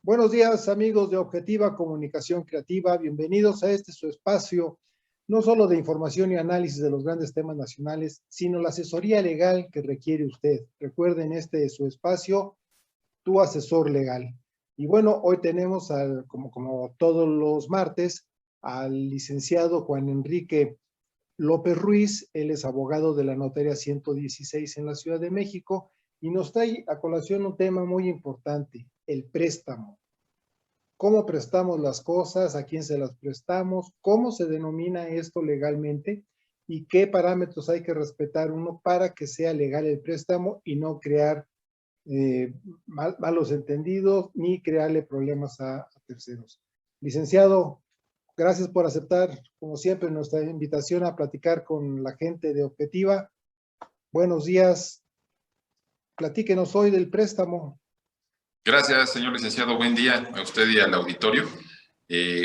Buenos días, amigos de Objetiva Comunicación Creativa. Bienvenidos a este su espacio, no solo de información y análisis de los grandes temas nacionales, sino la asesoría legal que requiere usted. Recuerden, este es su espacio, tu asesor legal. Y bueno, hoy tenemos, como todos los martes, al licenciado Juan Enrique López Ruiz. Él es abogado de la Notaría 116 en la Ciudad de México y nos trae a colación un tema muy importante, el préstamo. ¿Cómo prestamos las cosas? ¿A quién se las prestamos? ¿Cómo se denomina esto legalmente? ¿Y qué parámetros hay que respetar uno para que sea legal el préstamo y no crear malos entendidos ni crearle problemas a terceros? Licenciado, gracias por aceptar, como siempre, nuestra invitación a platicar con la gente de Objetiva. Buenos días. Platíquenos hoy del préstamo. Gracias, señor licenciado. Buen día a usted y al auditorio.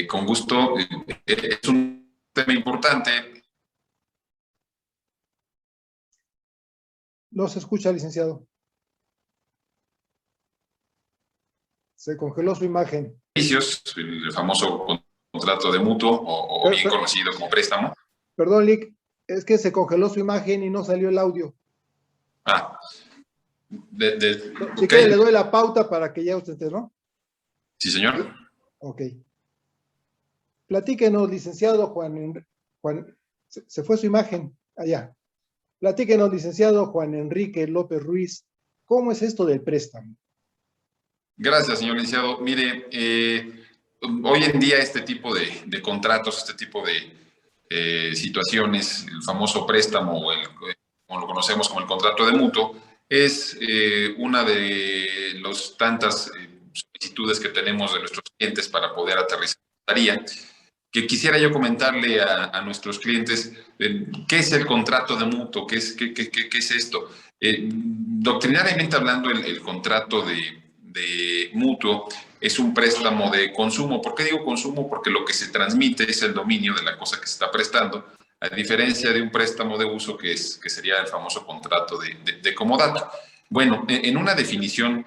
Con gusto. Es un tema importante. No se escucha, licenciado. Se congeló su imagen. El famoso contrato de mutuo o bien conocido como préstamo. Perdón, Lick, es que se congeló su imagen y no salió el audio. Si quiere, le doy la pauta para que ya usted esté, ¿no? Sí, señor. Ok. Platíquenos, licenciado Juan, se fue su imagen allá. Platíquenos, licenciado Juan Enrique López Ruiz, ¿cómo es esto del préstamo? Gracias, señor licenciado. Mire, hoy en día este tipo de contratos, este tipo de situaciones, el famoso préstamo o como lo conocemos como el contrato de mutuo, es una de las tantas solicitudes que tenemos de nuestros clientes para poder aterrizar la tarea. Que quisiera yo comentarle a nuestros clientes qué es el contrato de mutuo, qué es esto. Doctrinariamente hablando, el contrato de mutuo es un préstamo de consumo. ¿Por qué digo consumo? Porque lo que se transmite es el dominio de la cosa que se está prestando, a diferencia de un préstamo de uso que sería el famoso contrato de comodato. Bueno, en una definición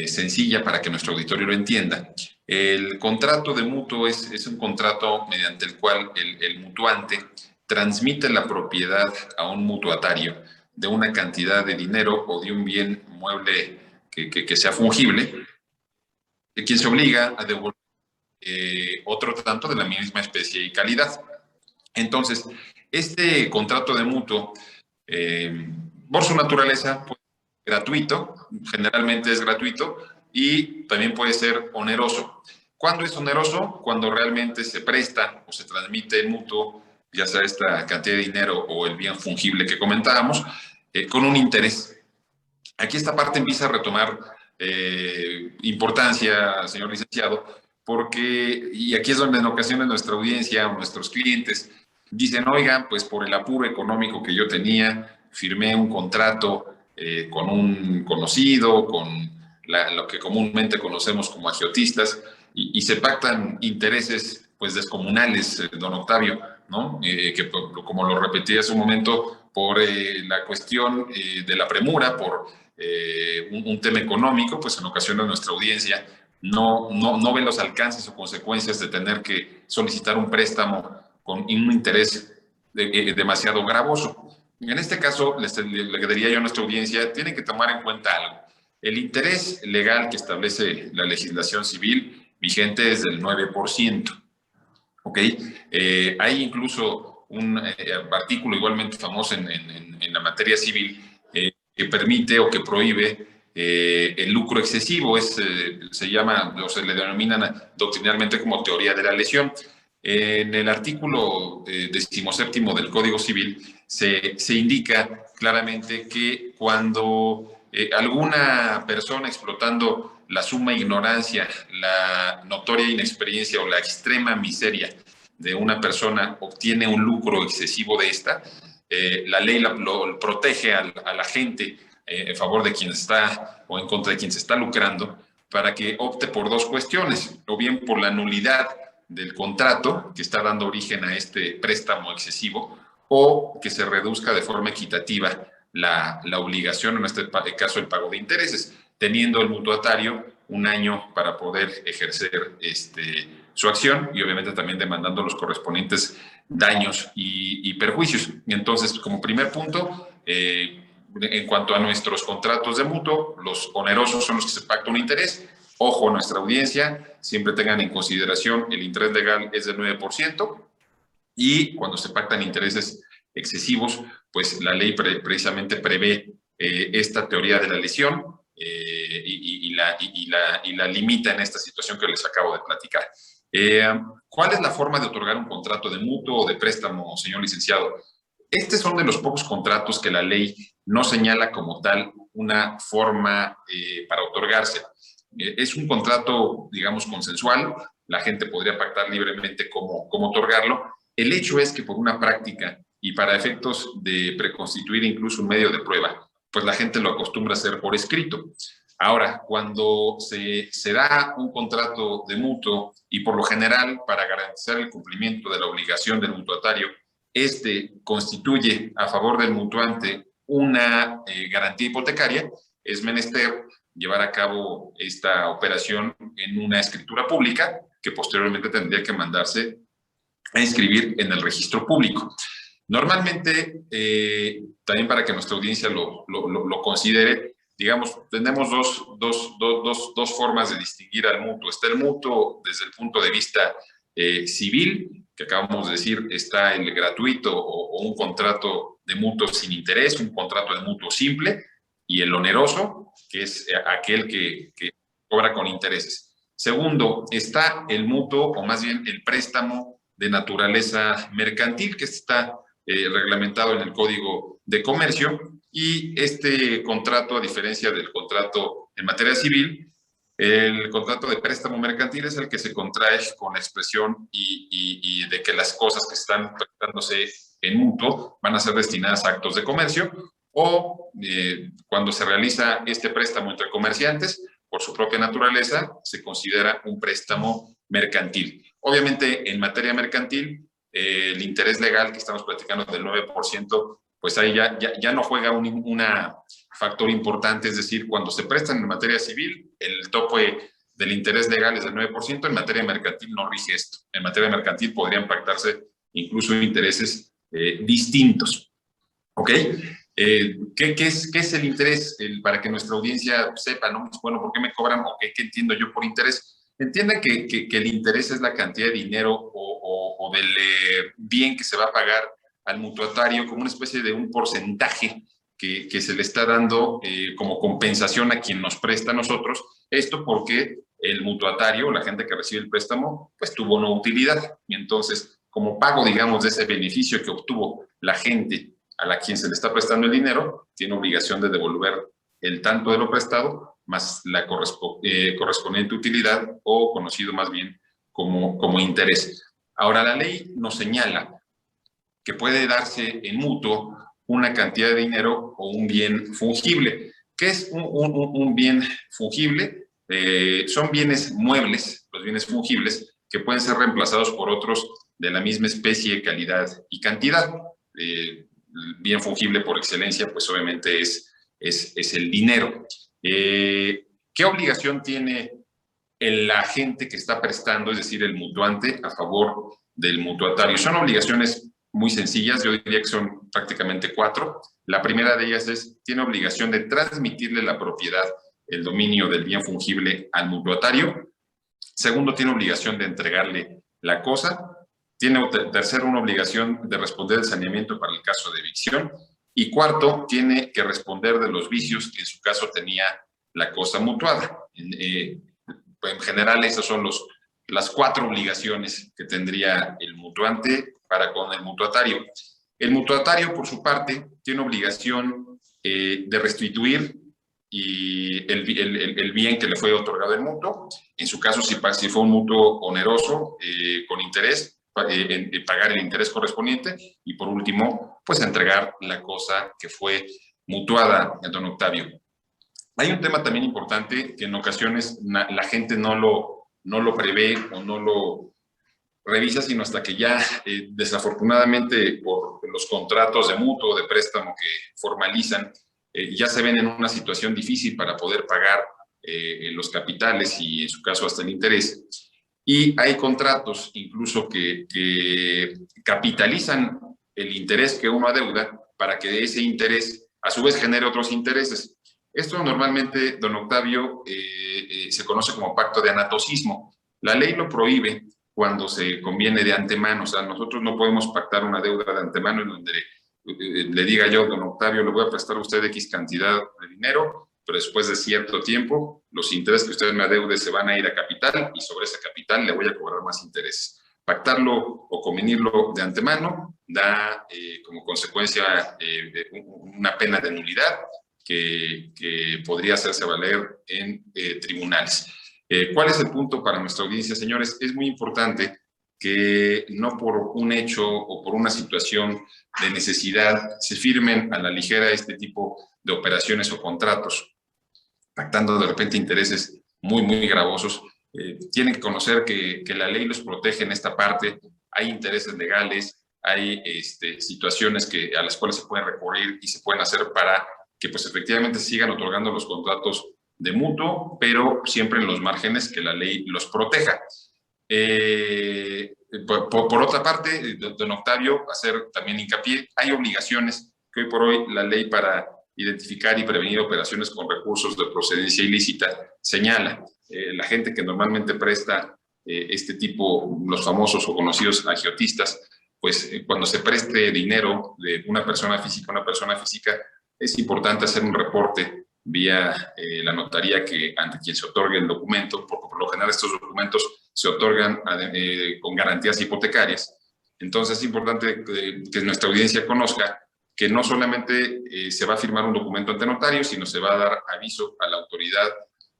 sencilla para que nuestro auditorio lo entienda, el contrato de mutuo es un contrato mediante el cual el mutuante transmite la propiedad a un mutuatario de una cantidad de dinero o de un bien mueble que sea fungible, quien se obliga a devolver otro tanto de la misma especie y calidad. Entonces, este contrato de mutuo, por su naturaleza, pues, gratuito, generalmente es gratuito, y también puede ser oneroso. ¿Cuándo es oneroso? Cuando realmente se presta o se transmite el mutuo, ya sea esta cantidad de dinero o el bien fungible que comentábamos, con un interés. Aquí esta parte empieza a retomar importancia, señor licenciado, porque, y aquí es donde en ocasiones nuestra audiencia o nuestros clientes dicen, oigan, pues por el apuro económico que yo tenía, firmé un contrato con un conocido, con lo que comúnmente conocemos como agiotistas, y se pactan intereses pues descomunales, don Octavio, ¿no? Que como lo repetí hace un momento, por la cuestión de la premura, por un tema económico, pues en ocasiones nuestra audiencia no ve los alcances o consecuencias de tener que solicitar un préstamo con un interés demasiado gravoso. En este caso, le diría yo a nuestra audiencia, tienen que tomar en cuenta algo. El interés legal que establece la legislación civil vigente es del 9%. ¿Ok? Hay incluso un artículo igualmente famoso en la materia civil que permite o que prohíbe el lucro excesivo. Se llama, o se le denominan doctrinalmente como teoría de la lesión. En el artículo 17 del Código Civil se indica claramente que cuando alguna persona explotando la suma ignorancia, la notoria inexperiencia o la extrema miseria de una persona obtiene un lucro excesivo de esta, la ley lo protege a la gente en favor de quien está o en contra de quien se está lucrando, para que opte por dos cuestiones, o bien por la nulidad del contrato que está dando origen a este préstamo excesivo, o que se reduzca de forma equitativa la obligación, en este caso el pago de intereses, teniendo el mutuatario un año para poder ejercer su acción y obviamente también demandando los correspondientes daños y perjuicios. Y entonces, como primer punto, en cuanto a nuestros contratos de mutuo, los onerosos son los que se pacta un interés. Ojo, nuestra audiencia, siempre tengan en consideración el interés legal es del 9%, y cuando se pactan intereses excesivos, pues la ley precisamente prevé esta teoría de la lesión y la limita en esta situación que les acabo de platicar. ¿Cuál es la forma de otorgar un contrato de mutuo o de préstamo, señor licenciado? Son de los pocos contratos que la ley no señala como tal una forma para otorgarse. Es un contrato, digamos, consensual. La gente podría pactar libremente cómo otorgarlo. El hecho es que por una práctica y para efectos de preconstituir incluso un medio de prueba, pues la gente lo acostumbra a hacer por escrito. Ahora, cuando se da un contrato de mutuo y por lo general para garantizar el cumplimiento de la obligación del mutuatario, constituye a favor del mutuante una garantía hipotecaria, es menester llevar a cabo esta operación en una escritura pública que posteriormente tendría que mandarse a inscribir en el registro público. Normalmente, también para que nuestra audiencia lo considere, digamos, tenemos dos formas de distinguir al mutuo. Está el mutuo desde el punto de vista civil, que acabamos de decir, está el gratuito o un contrato de mutuo sin interés, un contrato de mutuo simple, y el oneroso, que es aquel que cobra con intereses. Segundo, está el mutuo, o más bien el préstamo de naturaleza mercantil, que está reglamentado en el Código de Comercio, y este contrato, a diferencia del contrato en materia civil, el contrato de préstamo mercantil es el que se contrae con la expresión y de que las cosas que están prestándose en mutuo van a ser destinadas a actos de comercio, o cuando se realiza este préstamo entre comerciantes, por su propia naturaleza, se considera un préstamo mercantil. Obviamente, en materia mercantil, el interés legal que estamos platicando del 9%, pues ahí ya no juega un factor importante, es decir, cuando se prestan en materia civil, el tope del interés legal es del 9%, en materia mercantil no rige esto. En materia mercantil podrían pactarse incluso intereses distintos. ¿Ok? ¿Qué es el interés? Para que nuestra audiencia sepa, ¿no? Bueno, ¿por qué me cobran o qué entiendo yo por interés? Entiendan que el interés es la cantidad de dinero o del bien que se va a pagar al mutuatario como una especie de un porcentaje que se le está dando como compensación a quien nos presta a nosotros. Esto porque el mutuatario, la gente que recibe el préstamo, pues tuvo una utilidad. Y entonces, como pago, digamos, de ese beneficio que obtuvo la gente a la quien se le está prestando el dinero, tiene obligación de devolver el tanto de lo prestado más la correspondiente utilidad, o conocido más bien como interés. Ahora, la ley nos señala que puede darse en mutuo una cantidad de dinero o un bien fungible. ¿Qué es un bien fungible? Son bienes muebles, los bienes fungibles, que pueden ser reemplazados por otros de la misma especie, calidad y cantidad. El bien fungible por excelencia, pues obviamente es el dinero. ¿Qué obligación tiene el agente que está prestando, es decir, el mutuante, a favor del mutuatario? Son obligaciones muy sencillas, yo diría que son prácticamente 4. La primera de ellas tiene obligación de transmitirle la propiedad, el dominio del bien fungible al mutuatario. Segundo, tiene obligación de entregarle la cosa. Tiene, tercero, una obligación de responder el saneamiento para el caso de evicción. Y cuarto, tiene que responder de los vicios que en su caso tenía la cosa mutuada. En general, esas son las 4 obligaciones que tendría el mutuante para con el mutuatario. El mutuatario, por su parte, tiene obligación de restituir el bien que le fue otorgado el mutuo. En su caso, si fue un mutuo oneroso con interés, pagar el interés correspondiente, y por último, pues entregar la cosa que fue mutuada, don Octavio. Hay un tema también importante que en ocasiones la gente no lo prevé o no lo revisa, sino hasta que ya, desafortunadamente, por los contratos de mutuo o de préstamo que formalizan, ya se ven en una situación difícil para poder pagar los capitales y en su caso hasta el interés. Y hay contratos incluso que capitalizan el interés que uno adeuda para que de ese interés a su vez genere otros intereses. Esto normalmente, don Octavio, se conoce como pacto de anatocismo. La ley lo prohíbe cuando se conviene de antemano. O sea, nosotros no podemos pactar una deuda de antemano en donde le diga yo, don Octavio, le voy a prestar a usted X cantidad de dinero, pero después de cierto tiempo, los intereses que usted me adeude se van a ir a capital y sobre ese capital le voy a cobrar más intereses. Pactarlo o convenirlo de antemano da como consecuencia una pena de nulidad que podría hacerse valer en tribunales. ¿Cuál es el punto para nuestra audiencia, señores? Es muy importante que no por un hecho o por una situación de necesidad se firmen a la ligera este tipo de operaciones o contratos, pactando de repente intereses muy, muy gravosos. Tienen que conocer que la ley los protege en esta parte. Hay intereses legales, hay situaciones a las cuales se pueden recurrir y se pueden hacer para que pues efectivamente sigan otorgando los contratos de mutuo, pero siempre en los márgenes que la ley los proteja. Por otra parte, don Octavio, hacer también hincapié, hay obligaciones que hoy por hoy la ley para identificar y prevenir operaciones con recursos de procedencia ilícita señala. La gente que normalmente presta este tipo, los famosos o conocidos agiotistas, pues cuando se preste dinero de una persona física a una persona física, es importante hacer un reporte vía la notaría ante quien se otorgue el documento, porque por lo general estos documentos se otorgan con garantías hipotecarias. Entonces es importante que nuestra audiencia conozca que no solamente se va a firmar un documento ante notario, sino se va a dar aviso a la autoridad,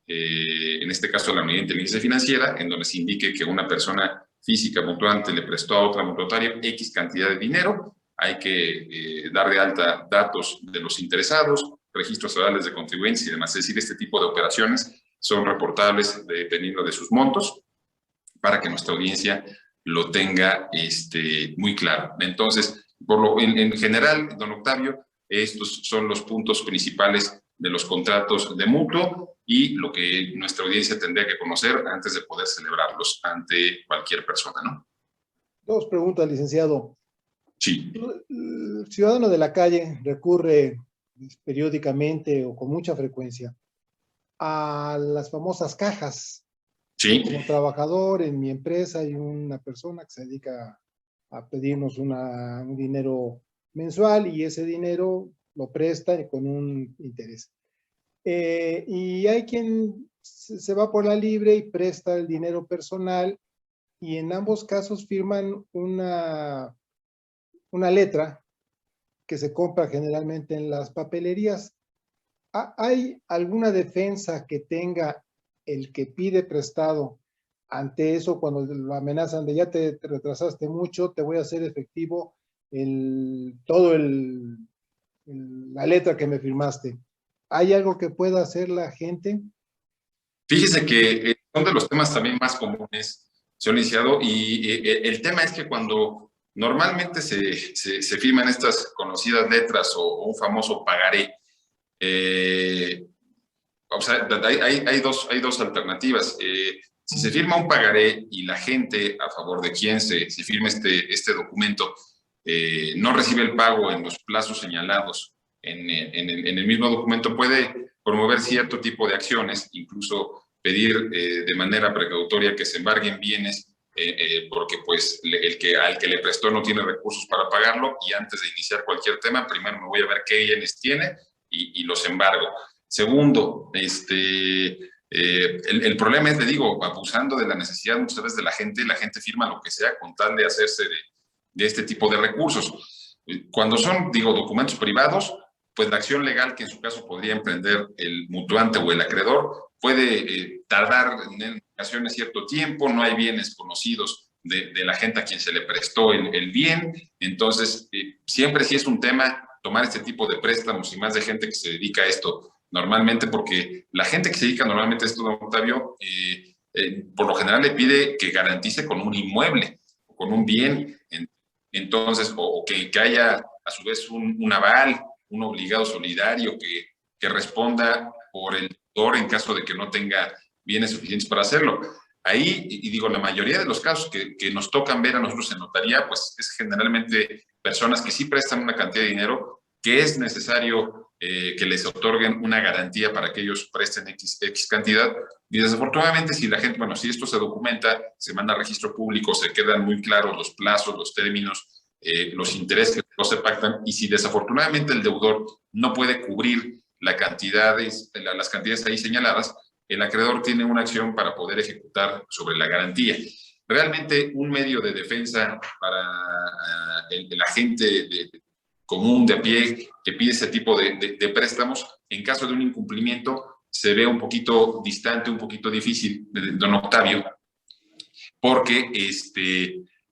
en este caso a la Unidad de Inteligencia Financiera, en donde se indique que una persona física mutuante le prestó a otra mutuataria X cantidad de dinero. Hay que dar de alta datos de los interesados, registros federales de contribuyentes y demás. Es decir, este tipo de operaciones son reportables dependiendo de sus montos para que nuestra audiencia lo tenga muy claro. Entonces, en general, don Octavio, estos son los puntos principales de los contratos de mutuo y lo que nuestra audiencia tendría que conocer antes de poder celebrarlos ante cualquier persona, ¿no? Dos preguntas, licenciado. Sí. El ciudadano de la calle recurre periódicamente o con mucha frecuencia a las famosas cajas. Sí. Como trabajador en mi empresa hay una persona que se dedica a pedirnos un dinero mensual y ese dinero lo presta con un interés. Y hay quien se va por la libre y presta el dinero personal y en ambos casos firman una letra que se compra generalmente en las papelerías. ¿Hay alguna defensa que tenga el que pide prestado ante eso cuando lo amenazan de ya te retrasaste mucho, te voy a hacer efectivo la letra que me firmaste? ¿Hay algo que pueda hacer la gente? Fíjese que son de los temas también más comunes, señor licenciado, y el tema es que cuando normalmente se firman estas conocidas letras o un famoso pagaré, o sea, hay dos alternativas. Si se firma un pagaré y la gente a favor de quien se firma este documento no recibe el pago en los plazos señalados en el mismo documento, puede promover cierto tipo de acciones, incluso pedir de manera precautoria que se embarguen bienes porque pues al que le prestó no tiene recursos para pagarlo y antes de iniciar cualquier tema, primero me voy a ver qué bienes tiene y los embargo. Segundo, el problema es, le digo, abusando de la necesidad muchas veces de la gente firma lo que sea con tal de hacerse de este tipo de recursos. Cuando son, digo, documentos privados, pues la acción legal que en su caso podría emprender el mutuante o el acreedor puede tardar en ocasiones cierto tiempo, no hay bienes conocidos de la gente a quien se le prestó el bien, entonces siempre sí es un tema tomar este tipo de préstamos y más de gente que se dedica a esto normalmente, porque la gente que se dedica normalmente a esto, don Octavio, por lo general le pide que garantice con un inmueble, con un bien, entonces, o que haya a su vez un aval, un obligado solidario que responda por el deudor en caso de que no tenga bienes suficientes para hacerlo. Ahí, y digo, la mayoría de los casos que nos tocan ver a nosotros en notaría, pues es generalmente personas que sí prestan una cantidad de dinero que es necesario que les otorguen una garantía para que ellos presten X cantidad. Y desafortunadamente, si la gente, bueno, si esto se documenta, se manda a registro público, se quedan muy claros los plazos, los términos, los intereses que no se pactan, y si desafortunadamente el deudor no puede cubrir las cantidades ahí señaladas, el acreedor tiene una acción para poder ejecutar sobre la garantía. Realmente un medio de defensa para el agente común de a pie que pide ese tipo de préstamos, en caso de un incumplimiento, se ve un poquito distante, un poquito difícil, don Octavio, porque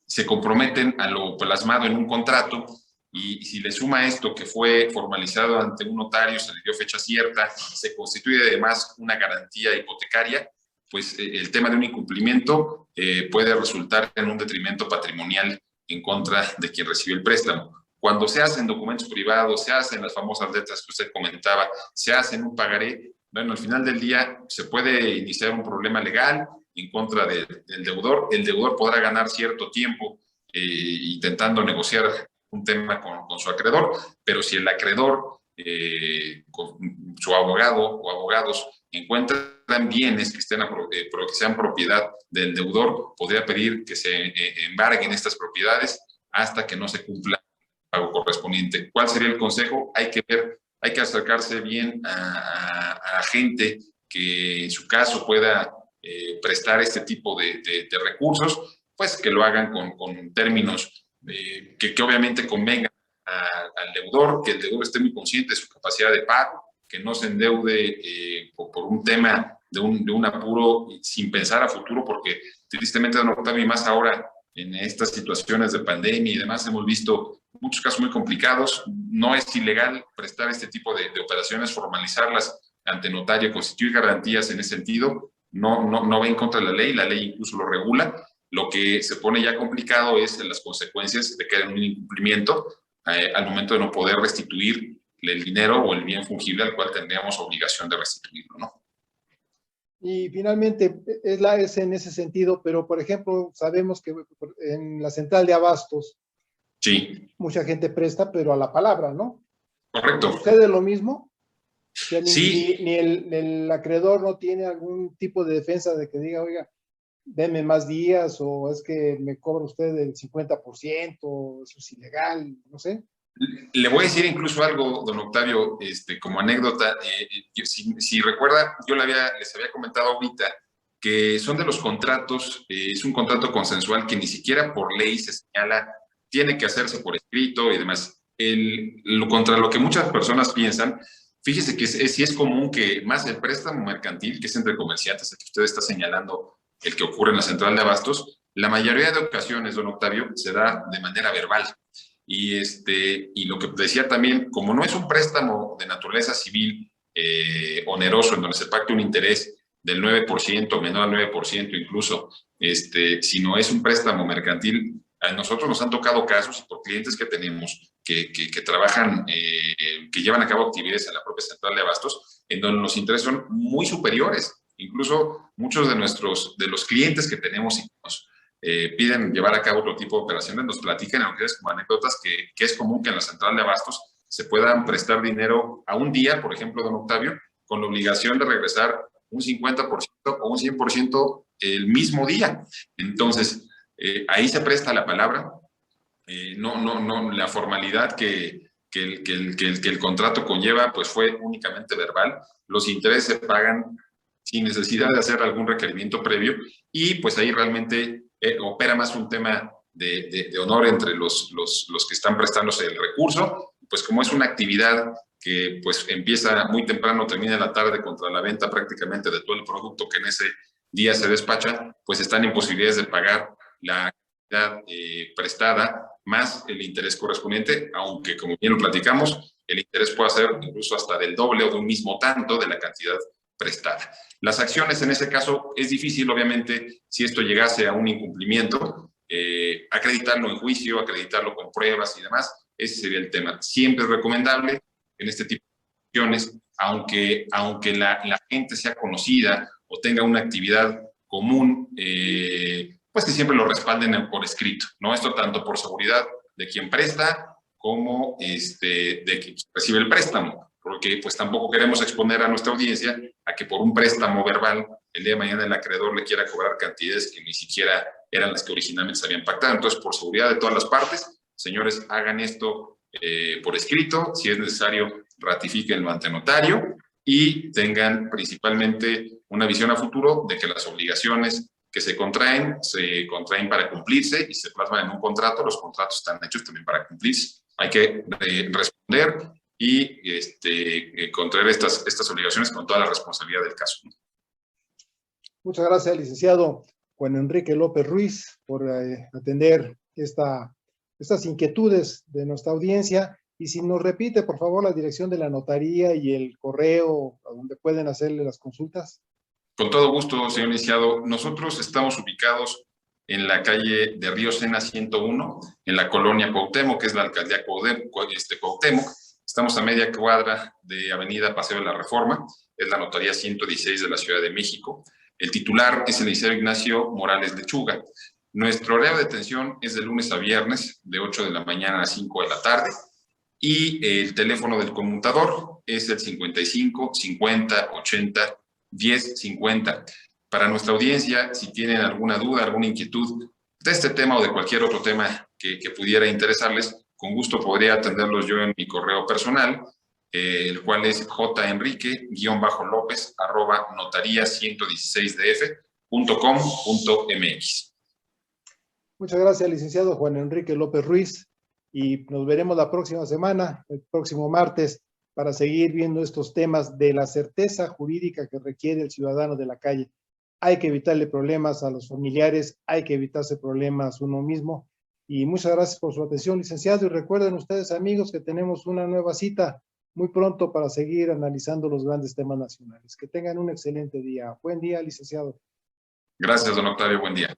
se comprometen a lo plasmado en un contrato, y si le suma esto que fue formalizado ante un notario, se le dio fecha cierta, se constituye además una garantía hipotecaria, pues el tema de un incumplimiento puede resultar en un detrimento patrimonial en contra de quien recibe el préstamo. Cuando se hacen documentos privados, se hacen las famosas letras que usted comentaba, se hacen un pagaré, bueno, al final del día se puede iniciar un problema legal en contra del deudor. El deudor podrá ganar cierto tiempo intentando negociar un tema con su acreedor, pero si el acreedor, con su abogado o abogados, encuentran bienes que sean propiedad del deudor, podría pedir que se embarguen estas propiedades hasta que no se cumpla el pago correspondiente. ¿Cuál sería el consejo? Hay que acercarse bien a gente que en su caso pueda prestar este tipo de recursos, pues que lo hagan con términos que obviamente convengan al deudor, que el deudor esté muy consciente de su capacidad de pago, que no se endeude por un tema de un apuro sin pensar a futuro, porque tristemente, don Octavio, y más ahora en estas situaciones de pandemia y demás, hemos visto muchos casos muy complicados. No es ilegal prestar este tipo de operaciones, formalizarlas ante notario, constituir garantías en ese sentido, no va en contra de la ley incluso lo regula. Lo que se pone ya complicado es las consecuencias de que haya un incumplimiento al momento de no poder restituir el dinero o el bien fungible al cual tendríamos obligación de restituirlo, ¿no? Y finalmente es en ese sentido, pero por ejemplo, sabemos que en la central de abastos, sí, mucha gente presta, pero a la palabra, ¿no? Correcto. ¿Sucede lo mismo? O sea, sí. Ni el acreedor no tiene algún tipo de defensa de que diga, oiga, deme más días, o es que me cobra usted el 50%, eso es ilegal, no sé. Le voy a decir incluso algo, don Octavio, como anécdota. Si recuerda, yo les había comentado ahorita que son de los contratos, es un contrato consensual que ni siquiera por ley se señala, tiene que hacerse por escrito y demás. Contra lo que muchas personas piensan, fíjese que sí es común que más el préstamo mercantil, que es entre comerciantes, el que usted está señalando, el que ocurre en la central de abastos, la mayoría de ocasiones, don Octavio, se da de manera verbal. Y lo que decía también, como no es un préstamo de naturaleza civil oneroso, en donde se pacte un interés del 9%, menor al 9% incluso, sino es un préstamo mercantil, a nosotros nos han tocado casos por clientes que tenemos que trabajan, que llevan a cabo actividades en la propia central de abastos, en donde los intereses son muy superiores. Incluso muchos de los clientes que tenemos y nos piden llevar a cabo otro tipo de operaciones, nos platican, aunque es como anécdotas, que es común que en la central de abastos se puedan prestar dinero a un día, por ejemplo, don Octavio, con la obligación de regresar un 50% o un 100% el mismo día. Entonces, ahí se presta la palabra, no, la formalidad que el contrato conlleva, pues fue únicamente verbal. Los intereses se pagan sin necesidad de hacer algún requerimiento previo, y pues ahí realmente opera más un tema de honor entre los que están prestándose el recurso, pues como es una actividad que pues empieza muy temprano, termina en la tarde, contra la venta prácticamente de todo el producto que en ese día se despacha, pues están en posibilidades de pagar la cantidad prestada más el interés correspondiente, aunque como bien lo platicamos, el interés puede ser incluso hasta del doble o de un mismo tanto de la cantidad prestada. Las acciones en ese caso es difícil, obviamente, si esto llegase a un incumplimiento, acreditarlo en juicio, acreditarlo con pruebas y demás, ese sería el tema. Siempre es recomendable en este tipo aunque la gente sea conocida o tenga una actividad común, pues que siempre lo respalden por escrito, ¿no? Esto tanto por seguridad de quien presta como de quien recibe el préstamo, porque pues tampoco queremos exponer a nuestra audiencia a que por un préstamo verbal el día de mañana el acreedor le quiera cobrar cantidades que ni siquiera eran las que originalmente se habían pactado. Entonces, por seguridad de todas las partes, señores, hagan esto por escrito, si es necesario, ratifiquenlo ante notario y tengan principalmente una visión a futuro de que las obligaciones que se contraen para cumplirse y se plasman en un contrato. Los contratos están hechos también para cumplirse. Hay que responder y contraer estas obligaciones con toda la responsabilidad del caso. Muchas gracias, licenciado Juan Enrique López Ruiz, por atender estas inquietudes de nuestra audiencia. Y si nos repite, por favor, la dirección de la notaría y el correo a donde pueden hacerle las consultas. Con todo gusto, señor licenciado. Nosotros estamos ubicados en la calle de Río Sena 101, en la colonia Cuauhtémoc, que es la alcaldía Cuauhtémoc. Estamos a media cuadra de Avenida Paseo de la Reforma, es la notaría 116 de la Ciudad de México. El titular es el licenciado Ignacio Morales Lechuga. Nuestro horario de atención es de lunes a viernes, de 8 de la mañana a 5 de la tarde. Y el teléfono del conmutador es el 55 50 80 10 50. Para nuestra audiencia, si tienen alguna duda, alguna inquietud de este tema o de cualquier otro tema que pudiera interesarles, con gusto podría atenderlos yo en mi correo personal, el cual es jenrique_lopez@notaria116df.com.mx. Muchas gracias, licenciado Juan Enrique López Ruiz, y nos veremos la próxima semana, el próximo martes, para seguir viendo estos temas de la certeza jurídica que requiere el ciudadano de la calle. Hay que evitarle problemas a los familiares, hay que evitarse problemas uno mismo. Y muchas gracias por su atención, licenciado. Y recuerden ustedes, amigos, que tenemos una nueva cita muy pronto para seguir analizando los grandes temas nacionales. Que tengan un excelente día. Buen día, licenciado. Gracias, don Octavio. Buen día.